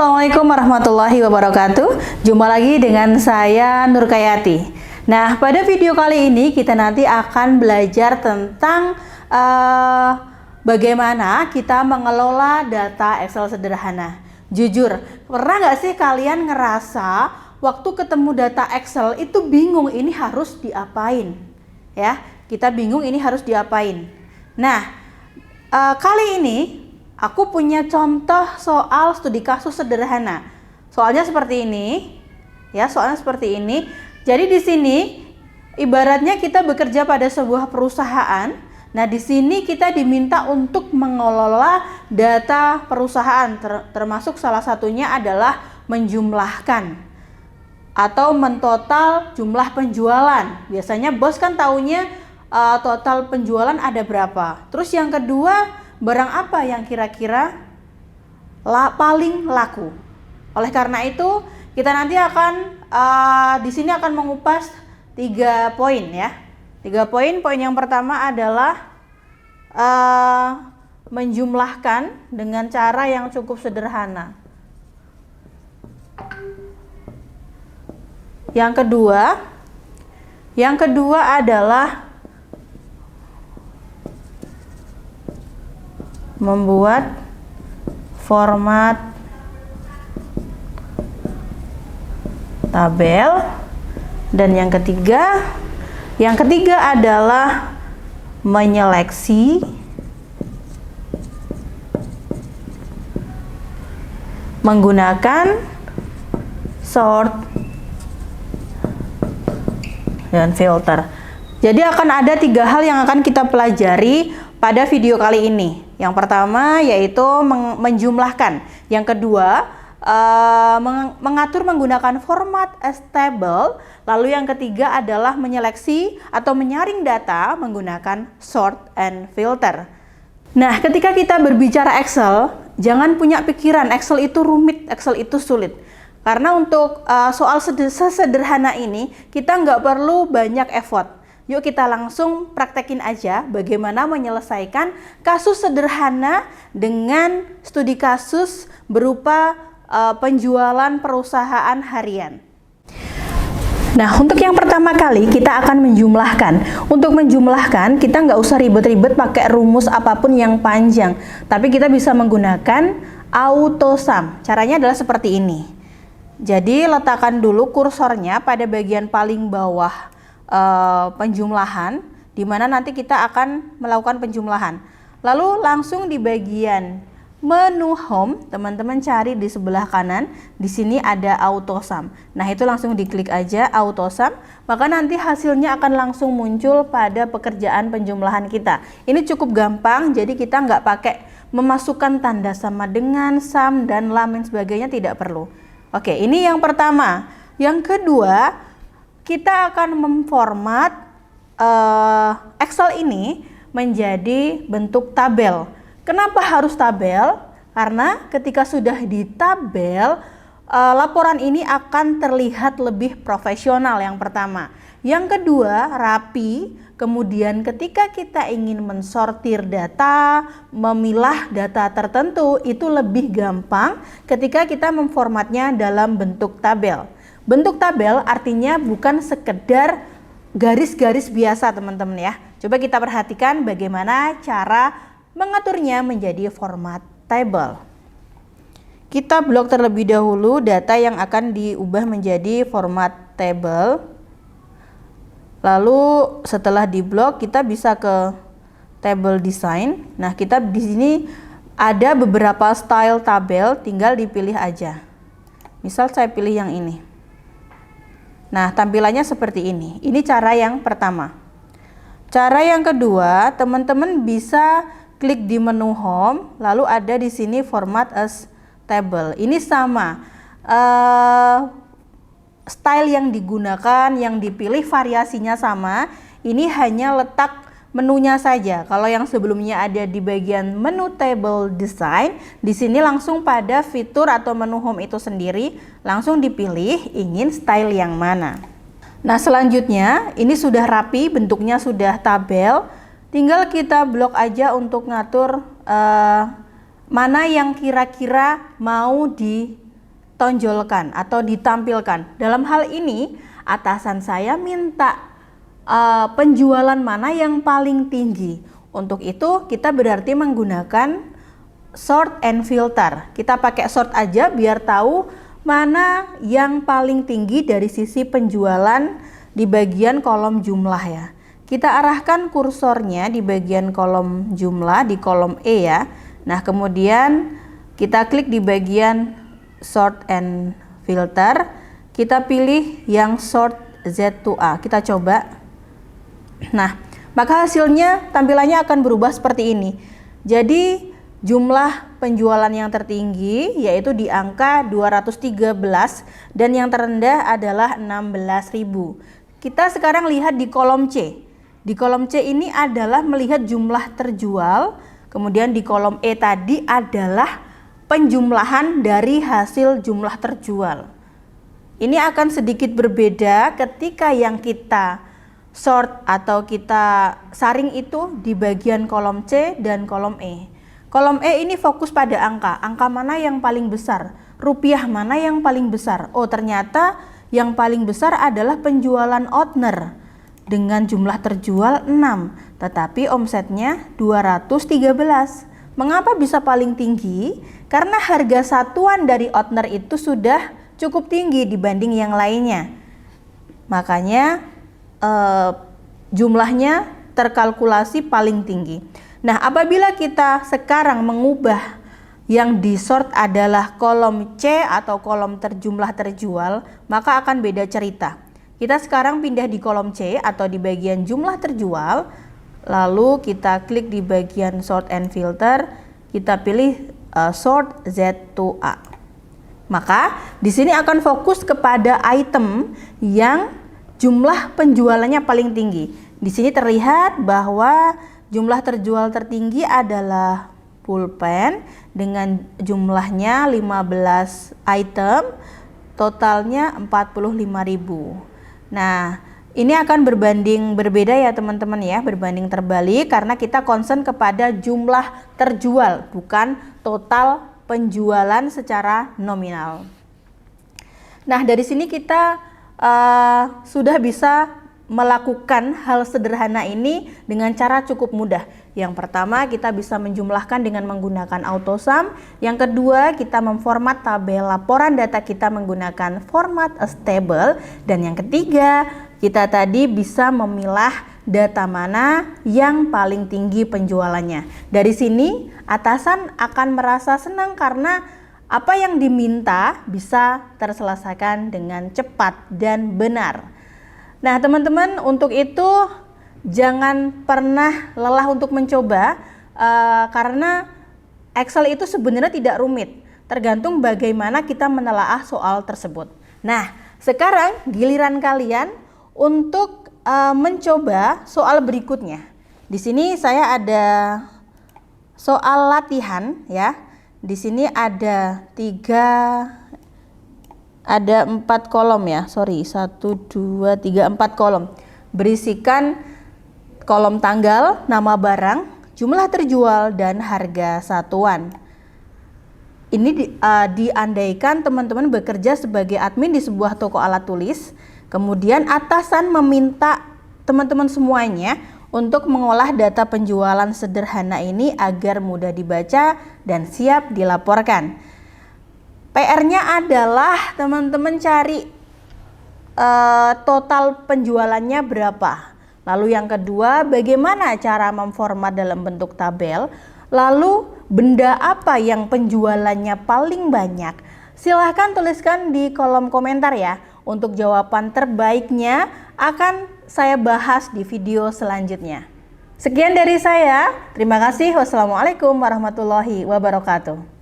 Assalamualaikum warahmatullahi wabarakatuh. Jumpa lagi dengan saya Nurkayati. Nah, pada video kali ini kita nanti akan belajar tentang bagaimana kita mengelola data Excel sederhana. Jujur, pernah nggak sih kalian ngerasa waktu ketemu data Excel itu bingung ini harus diapain? Ya, kita bingung ini harus diapain. Nah, kali ini aku punya contoh soal studi kasus sederhana. Soalnya seperti ini, ya, soalnya seperti ini. Jadi di sini ibaratnya kita bekerja pada sebuah perusahaan. Nah, di sini kita diminta untuk mengelola data perusahaan, termasuk salah satunya adalah menjumlahkan atau mentotal jumlah penjualan. Biasanya bos kan taunya total penjualan ada berapa. Terus yang kedua, barang apa yang kira-kira paling laku. Oleh karena itu, kita nanti akan di sini akan mengupas 3 poin ya. 3 poin. Poin yang pertama adalah menjumlahkan dengan cara yang cukup sederhana. Yang kedua adalah membuat format tabel, dan yang ketiga adalah menyeleksi menggunakan sort dan filter. Jadi akan ada 3 hal yang akan kita pelajari pada video kali ini. Yang pertama yaitu menjumlahkan. Yang kedua mengatur menggunakan format as table. Lalu yang ketiga adalah menyeleksi atau menyaring data menggunakan sort and filter. Nah, ketika kita berbicara Excel, jangan punya pikiran Excel itu rumit, Excel itu sulit. Karena untuk soal sesederhana ini kita nggak perlu banyak effort. Yuk kita langsung praktekin aja bagaimana menyelesaikan kasus sederhana dengan studi kasus berupa penjualan perusahaan harian. Nah, untuk yang pertama kali kita akan menjumlahkan. Untuk menjumlahkan kita nggak usah ribet-ribet pakai rumus apapun yang panjang, tapi kita bisa menggunakan AutoSum. Caranya adalah seperti ini. Jadi letakkan dulu kursornya pada bagian paling bawah penjumlahan, di mana nanti kita akan melakukan penjumlahan. Lalu langsung di bagian menu home, teman-teman cari di sebelah kanan, di sini ada AutoSum. Nah, itu langsung diklik aja AutoSum, maka nanti hasilnya akan langsung muncul pada pekerjaan penjumlahan kita. Ini cukup gampang, jadi kita nggak pakai memasukkan tanda sama dengan, sum, dan lain sebagainya, tidak perlu. Oke, ini yang pertama. Yang kedua, kita akan memformat Excel ini menjadi bentuk tabel. Kenapa harus tabel? Karena ketika sudah di tabel, laporan ini akan terlihat lebih profesional, yang pertama. Yang kedua, rapi. Kemudian ketika kita ingin mensortir data, memilah data tertentu, itu lebih gampang ketika kita memformatnya dalam bentuk tabel. Bentuk tabel artinya bukan sekedar garis-garis biasa, teman-teman ya. Coba kita perhatikan bagaimana cara mengaturnya menjadi format table. Kita blok terlebih dahulu data yang akan diubah menjadi format table. Lalu setelah diblok kita bisa ke table design. Nah, kita di sini ada beberapa style tabel, tinggal dipilih aja. Misal saya pilih yang ini. Nah, tampilannya seperti ini. Ini cara yang pertama. Cara yang kedua, teman-teman bisa klik di menu home, lalu ada di sini format as table. Ini sama. Style yang digunakan, yang dipilih variasinya sama. Ini hanya letak menunya saja. Kalau yang sebelumnya ada di bagian menu table design, di sini langsung pada fitur atau menu home itu sendiri, langsung dipilih ingin style yang mana. Nah, selanjutnya ini sudah rapi, bentuknya sudah tabel. Tinggal kita blok aja untuk ngatur mana yang kira-kira mau ditonjolkan atau ditampilkan. Dalam hal ini, atasan saya minta penjualan mana yang paling tinggi. Untuk itu, kita berarti menggunakan sort and filter. Kita pakai sort aja biar tahu mana yang paling tinggi dari sisi penjualan di bagian kolom jumlah ya. Kita arahkan kursornya di bagian kolom jumlah, di kolom E ya. Nah, kemudian kita klik di bagian sort and filter. Kita pilih yang sort Z to A. Kita coba. Nah, maka hasilnya tampilannya akan berubah seperti ini. Jadi jumlah penjualan yang tertinggi yaitu di angka 213 dan yang terendah adalah 16.000. Kita sekarang lihat di kolom C. Di kolom C ini adalah melihat jumlah terjual, kemudian di kolom E tadi adalah penjumlahan dari hasil jumlah terjual. Ini akan sedikit berbeda ketika yang kita sort atau kita saring itu di bagian kolom C dan kolom E. Kolom E ini fokus pada angka mana yang paling besar, rupiah mana yang paling besar. Oh, ternyata yang paling besar adalah penjualan owner dengan jumlah terjual 6, tetapi omsetnya 213. Mengapa bisa paling tinggi? Karena harga satuan dari owner itu sudah cukup tinggi dibanding yang lainnya. Makanya jumlahnya terkalkulasi paling tinggi. Nah, apabila kita sekarang mengubah yang di sort adalah kolom C atau kolom jumlah terjual, maka akan beda cerita. Kita sekarang pindah di kolom C atau di bagian jumlah terjual, lalu kita klik di bagian sort and filter, kita pilih sort Z to A. Maka di sini akan fokus kepada item yang jumlah penjualannya paling tinggi. Di sini terlihat bahwa jumlah terjual tertinggi adalah pulpen dengan jumlahnya 15 item, totalnya 45.000. Nah, ini akan berbeda ya teman-teman ya, berbanding terbalik karena kita concern kepada jumlah terjual, bukan total penjualan secara nominal. Nah, dari sini kita sudah bisa melakukan hal sederhana ini dengan cara cukup mudah. Yang pertama, kita bisa menjumlahkan dengan menggunakan AutoSum. Yang kedua, kita memformat tabel laporan data kita menggunakan format as table. Dan yang ketiga, kita tadi bisa memilah data mana yang paling tinggi penjualannya. Dari sini, atasan akan merasa senang karena apa yang diminta bisa terselesaikan dengan cepat dan benar. Nah, teman-teman, untuk itu jangan pernah lelah untuk mencoba karena Excel itu sebenarnya tidak rumit, tergantung bagaimana kita menelaah soal tersebut. Nah, sekarang giliran kalian untuk mencoba soal berikutnya. Di sini saya ada soal latihan ya. Di sini ada 4 kolom ya, 1, 2, 3, 4 kolom. Berisikan kolom tanggal, nama barang, jumlah terjual, dan harga satuan. Ini diandaikan teman-teman bekerja sebagai admin di sebuah toko alat tulis, kemudian atasan meminta teman-teman semuanya untuk mengolah data penjualan sederhana ini agar mudah dibaca dan siap dilaporkan. PR-nya adalah teman-teman cari total penjualannya berapa. Lalu yang kedua, bagaimana cara memformat dalam bentuk tabel. Lalu benda apa yang penjualannya paling banyak. Silahkan tuliskan di kolom komentar ya. Untuk jawaban terbaiknya akan saya bahas di video selanjutnya. Sekian dari saya. Terima kasih. Wassalamualaikum warahmatullahi wabarakatuh.